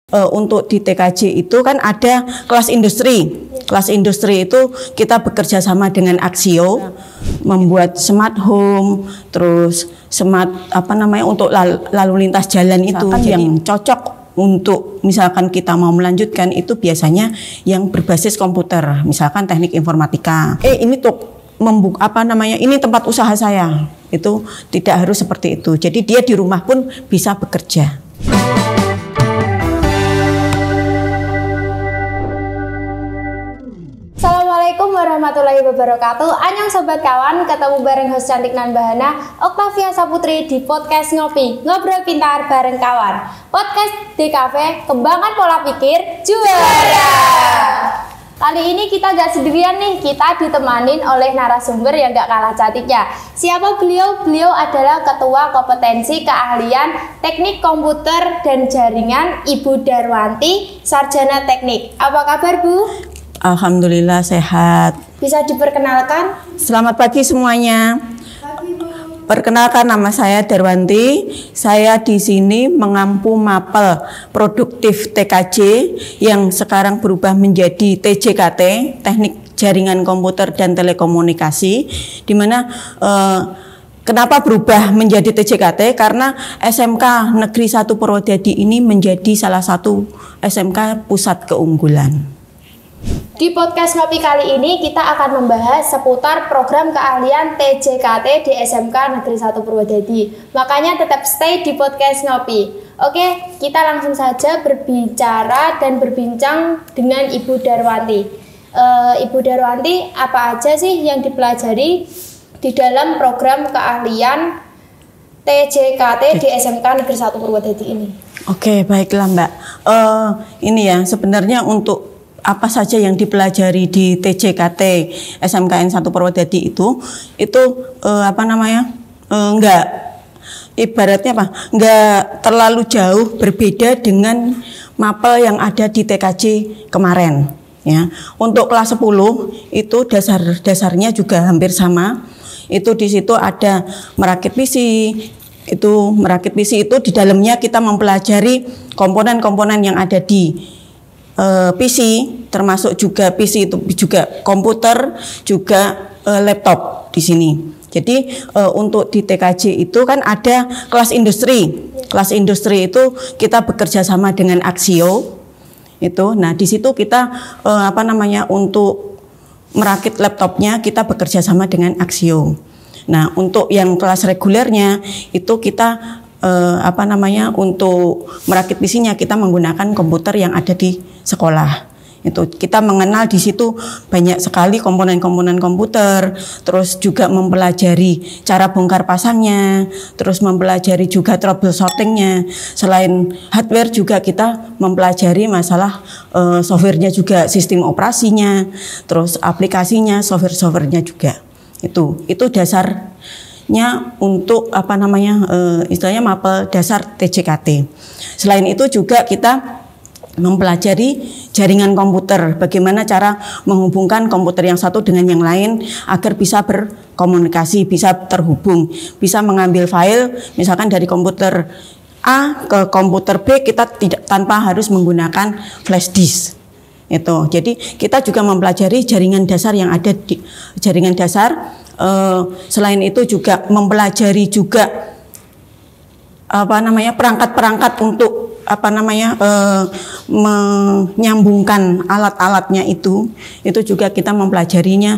Untuk di TKJ itu kan ada kelas industri. Kelas industri itu kita bekerja sama dengan Axio membuat smart home, terus smart untuk lalu lintas jalan itu yang cocok untuk misalkan kita mau melanjutkan itu biasanya yang berbasis komputer, misalkan teknik informatika. Ini tuh ini tempat usaha saya. Itu tidak harus seperti itu. Jadi dia di rumah pun bisa bekerja. Assalamualaikum warahmatullahi wabarakatuh. Anyong sobat kawan, ketemu bareng host cantik nan bahana Oktavia Saputri di podcast Ngopi Ngobrol Pintar bareng kawan. Podcast DKV Kembangkan Pola Pikir Juara. Kali ini kita gak sendirian nih, kita ditemanin oleh narasumber yang gak kalah cantiknya. Siapa beliau? Beliau adalah Ketua Kompetensi Keahlian Teknik Komputer dan Jaringan Ibu Darwanti, Sarjana Teknik. Apa kabar Bu? Alhamdulillah sehat. Bisa diperkenalkan? Selamat pagi semuanya. Pagi Bu. Perkenalkan, nama saya Darwanti. Saya di sini mengampu mapel produktif TKJ yang sekarang berubah menjadi TJKT, Teknik Jaringan Komputer dan Telekomunikasi, di mana kenapa berubah menjadi TJKT? Karena SMK Negeri 1 Purwodadi ini menjadi salah satu SMK pusat keunggulan. Di podcast Ngopi kali ini kita akan membahas seputar program keahlian TJKT di SMK Negeri 1 Purwodadi. Makanya tetap stay di podcast Ngopi. Oke, kita langsung saja berbicara dan berbincang dengan Ibu Darwanti. Ibu Darwanti, apa aja sih yang dipelajari di dalam program keahlian TJKT di SMK Negeri 1 Purwodadi ini? Oke, baiklah Mbak. Ini ya sebenarnya untuk apa saja yang dipelajari di TJKT SMKN 1 Purwodadi itu enggak ibaratnya enggak terlalu jauh berbeda dengan mapel yang ada di TKJ kemarin ya. Untuk kelas 10 itu dasarnya juga hampir sama. Itu di situ ada merakit PC. Merakit PC itu di dalamnya kita mempelajari komponen-komponen yang ada di PC, termasuk juga PC itu juga komputer, juga laptop di sini. Jadi untuk di TKJ itu kan ada kelas industri. Kelas industri itu kita bekerja sama dengan Axio. Nah di situ kita untuk merakit laptopnya kita bekerja sama dengan Axio. Nah untuk yang kelas regulernya itu kita untuk merakit PC-nya kita menggunakan komputer yang ada di sekolah. Kita mengenal di situ banyak sekali komponen-komponen komputer, terus juga mempelajari cara bongkar pasangnya, terus mempelajari juga troubleshooting-nya. Selain hardware juga kita mempelajari masalah software-nya juga, sistem operasinya, terus aplikasinya, software-software-nya juga. Itu dasarnya untuk istilahnya mapel dasar TJKT. Selain itu juga kita mempelajari jaringan komputer, bagaimana cara menghubungkan komputer yang satu dengan yang lain agar bisa berkomunikasi, bisa terhubung, bisa mengambil file misalkan dari komputer A ke komputer B kita tidak tanpa harus menggunakan flash disk. Jadi kita juga mempelajari jaringan dasar yang ada di jaringan dasar. Selain itu juga mempelajari juga perangkat-perangkat untuk menyambungkan alat-alatnya itu juga kita mempelajarinya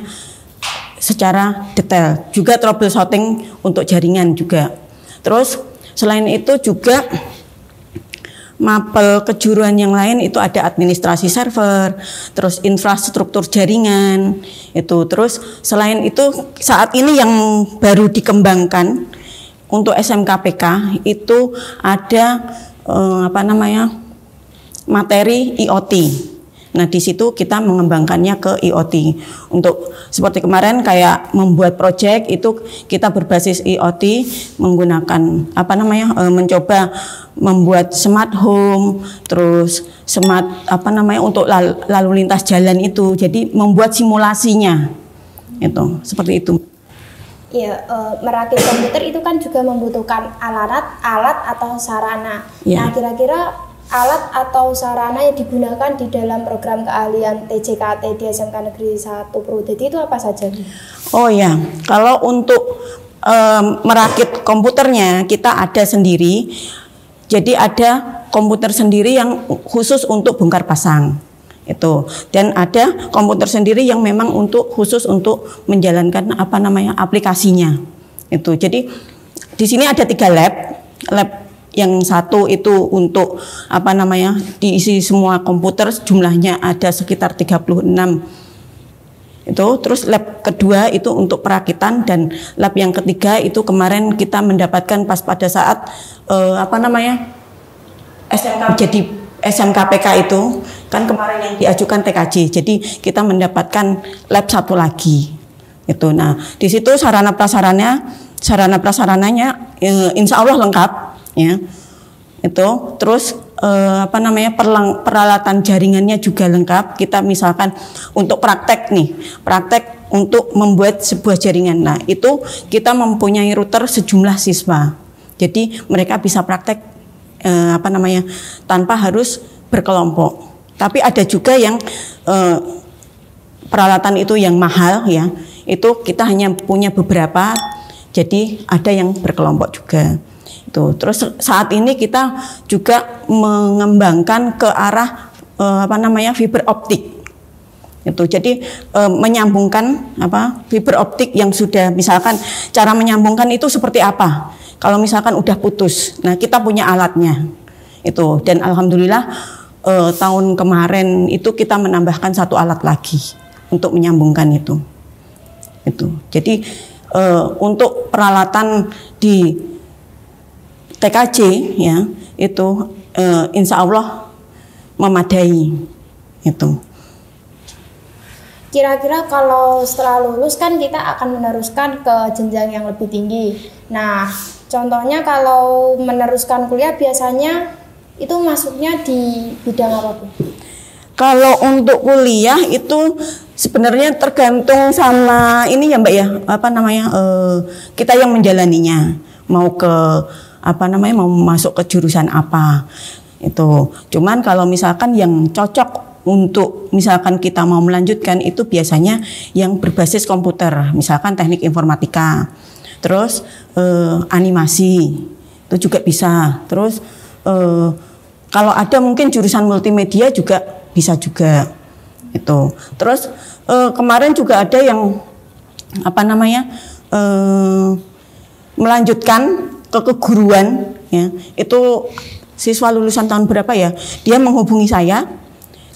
secara detail. Juga troubleshooting untuk jaringan juga. Terus selain itu juga mapel kejuruan yang lain itu ada administrasi server, terus infrastruktur jaringan terus selain itu saat ini yang baru dikembangkan untuk SMKPK itu ada materi IoT. Nah di situ kita mengembangkannya ke IoT. Untuk seperti kemarin kayak membuat project itu kita berbasis IoT menggunakan mencoba membuat smart home, terus smart untuk lalu lintas jalan itu. Jadi membuat simulasinya seperti itu. Iya, merakit komputer itu kan juga membutuhkan alat atau sarana. Ya. Nah, kira-kira alat atau sarana yang digunakan di dalam program keahlian TJKT di SMK Negeri 1 Purwodadi itu apa saja? Oh ya, kalau untuk merakit komputernya kita ada sendiri. Jadi ada komputer sendiri yang khusus untuk bongkar pasang itu, dan ada komputer sendiri yang memang khusus untuk menjalankan aplikasinya itu. Jadi di sini ada 3 lab yang satu itu untuk diisi semua komputer, jumlahnya ada sekitar 36 itu. Terus lab kedua itu untuk perakitan, dan lab yang ketiga itu kemarin kita mendapatkan pas pada saat SMK jadi SMKPK itu kan kemarin yang diajukan TKJ, jadi kita mendapatkan lab satu lagi itu. Nah di situ sarana prasarananya insya Allah lengkap ya itu. Terus peralatan jaringannya juga lengkap. Kita misalkan untuk praktek untuk membuat sebuah jaringan, nah itu kita mempunyai router sejumlah siswa, jadi mereka bisa praktek tanpa harus berkelompok. Tapi ada juga yang peralatan itu yang mahal ya, itu kita hanya punya beberapa, jadi ada yang berkelompok juga. Itu. Terus saat ini kita juga mengembangkan ke arah fiber optik. Itu. Jadi menyambungkan fiber optik yang sudah, misalkan cara menyambungkan itu seperti apa? Kalau misalkan udah putus, nah kita punya alatnya. Itu. Dan alhamdulillah tahun kemarin itu kita menambahkan 1 alat lagi untuk menyambungkan itu. Jadi untuk peralatan di TKJ ya itu insya Allah memadai itu. Kira-kira kalau setelah lulus kan kita akan meneruskan ke jenjang yang lebih tinggi. Nah, contohnya kalau meneruskan kuliah biasanya itu masuknya di bidang apa, Bu? Kalau untuk kuliah itu sebenarnya tergantung sama ini ya Mbak ya, kita yang menjalaninya, mau mau masuk ke jurusan apa itu. Cuman kalau misalkan yang cocok untuk misalkan kita mau melanjutkan itu biasanya yang berbasis komputer, misalkan teknik informatika, terus animasi itu juga bisa. Terus kalau ada mungkin jurusan multimedia juga bisa juga itu. Terus kemarin juga ada yang melanjutkan ke keguruan ya. Itu siswa lulusan tahun berapa ya? Dia menghubungi saya.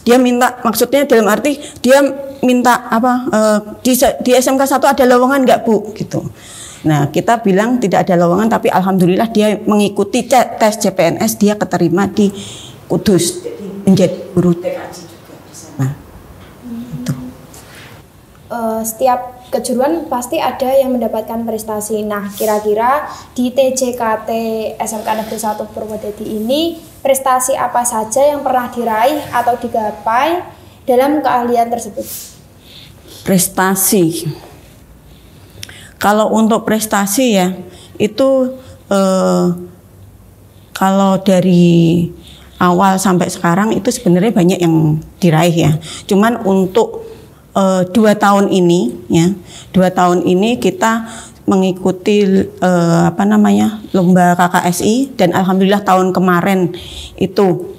Dia minta, maksudnya dalam arti dia minta di SMK 1 ada lowongan enggak, Bu? Gitu. Nah, kita bilang tidak ada lowongan, tapi alhamdulillah dia mengikuti tes CPNS, dia keterima di Kudus, jadi menjadi guru TKJ juga di sana. Itu. Setiap kejuruan pasti ada yang mendapatkan prestasi. Nah, kira-kira di TJKT SMK Negeri 1 Purwodadi ini prestasi apa saja yang pernah diraih atau digapai dalam keahlian tersebut? Prestasi. Kalau untuk prestasi ya itu kalau dari awal sampai sekarang itu sebenarnya banyak yang diraih ya. Cuman untuk 2 tahun ini ya, 2 tahun ini kita mengikuti lomba KKSI, dan alhamdulillah tahun kemarin itu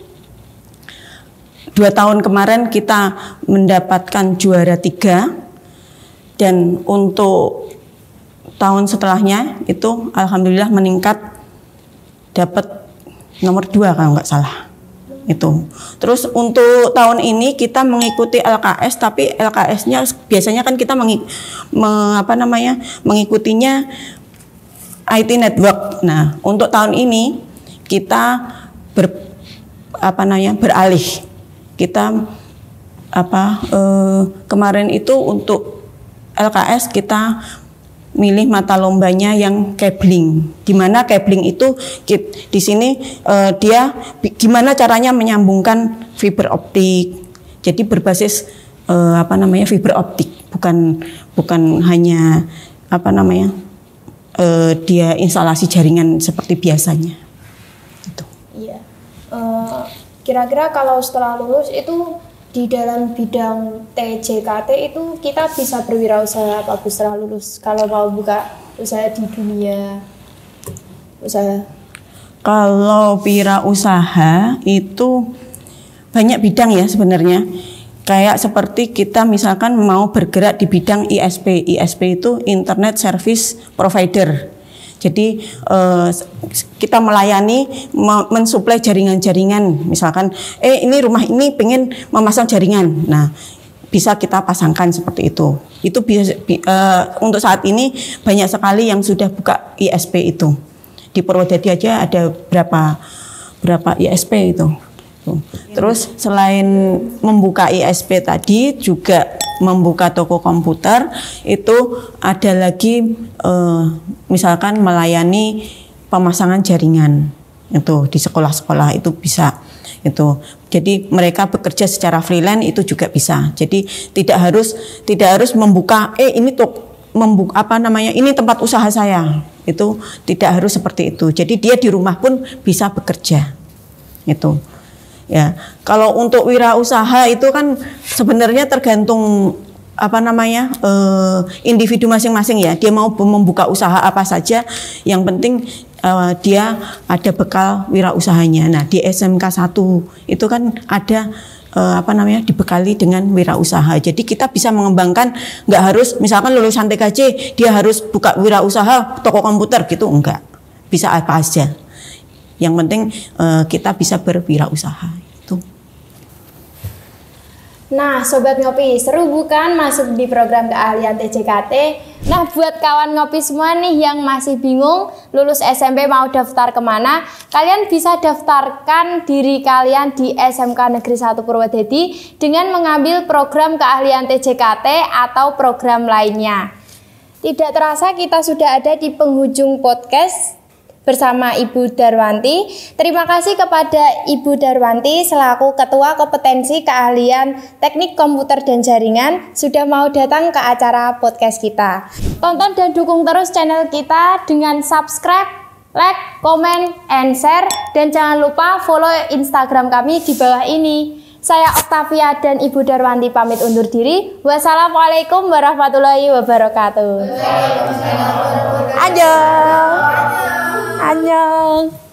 2 tahun kemarin kita mendapatkan juara 3, dan untuk tahun setelahnya itu alhamdulillah meningkat dapat nomor 2 kalau nggak salah itu. Terus untuk tahun ini kita mengikuti LKS, tapi LKS-nya biasanya kan kita mengikutinya IT network. Nah, untuk tahun ini kita beralih. Kita kemarin itu untuk LKS kita milih mata lombanya yang cabling, di mana cabling itu di sini dia gimana caranya menyambungkan fiber optik. Jadi berbasis fiber optik, bukan hanya dia instalasi jaringan seperti biasanya. Itu. Iya. Kira-kira kalau setelah lulus itu di dalam bidang TJKT itu kita bisa berwirausaha apa Bu setelah lulus kalau mau buka usaha di dunia usaha? Kalau wirausaha itu banyak bidang ya sebenarnya. Kayak seperti kita misalkan mau bergerak di bidang ISP. ISP itu Internet Service Provider. Jadi kita melayani mensuplai jaringan-jaringan. Misalkan ini rumah ini pengen memasang jaringan. Nah, bisa kita pasangkan seperti itu. Itu untuk saat ini banyak sekali yang sudah buka ISP itu. Di Purwodadi aja ada berapa ISP itu. Terus selain membuka ISP tadi juga membuka toko komputer, itu ada lagi misalkan melayani pemasangan jaringan itu di sekolah-sekolah itu bisa itu. Jadi mereka bekerja secara freelance itu juga bisa. Jadi tidak harus membuka ini ini tempat usaha saya. Itu tidak harus seperti itu. Jadi dia di rumah pun bisa bekerja. Itu. Ya, kalau untuk wirausaha itu kan sebenarnya tergantung individu masing-masing ya. Dia mau membuka usaha apa saja, yang penting dia ada bekal wirausahanya. Nah, di SMK 1 itu kan ada dibekali dengan wirausaha. Jadi kita bisa mengembangkan, nggak harus misalkan lulusan TKJ dia harus buka wirausaha toko komputer gitu, enggak. Bisa apa aja. Yang penting kita bisa berwirausaha itu. Nah, Sobat Ngopi, seru bukan masuk di program keahlian TJKT? Nah, buat kawan ngopi semua nih yang masih bingung lulus SMP mau daftar kemana, kalian bisa daftarkan diri kalian di SMK Negeri 1 Purwodadi dengan mengambil program keahlian TJKT atau program lainnya. Tidak terasa kita sudah ada di penghujung podcast bersama Ibu Darwanti. Terima kasih kepada Ibu Darwanti selaku Ketua Kompetensi Keahlian Teknik Komputer dan Jaringan sudah mau datang ke acara podcast kita. Tonton dan dukung terus channel kita dengan subscribe, like, comment, and share. Dan jangan lupa follow Instagram kami di bawah ini. Saya Octavia dan Ibu Darwanti pamit undur diri. Wassalamualaikum warahmatullahi wabarakatuh. Annyeong. Annyeong.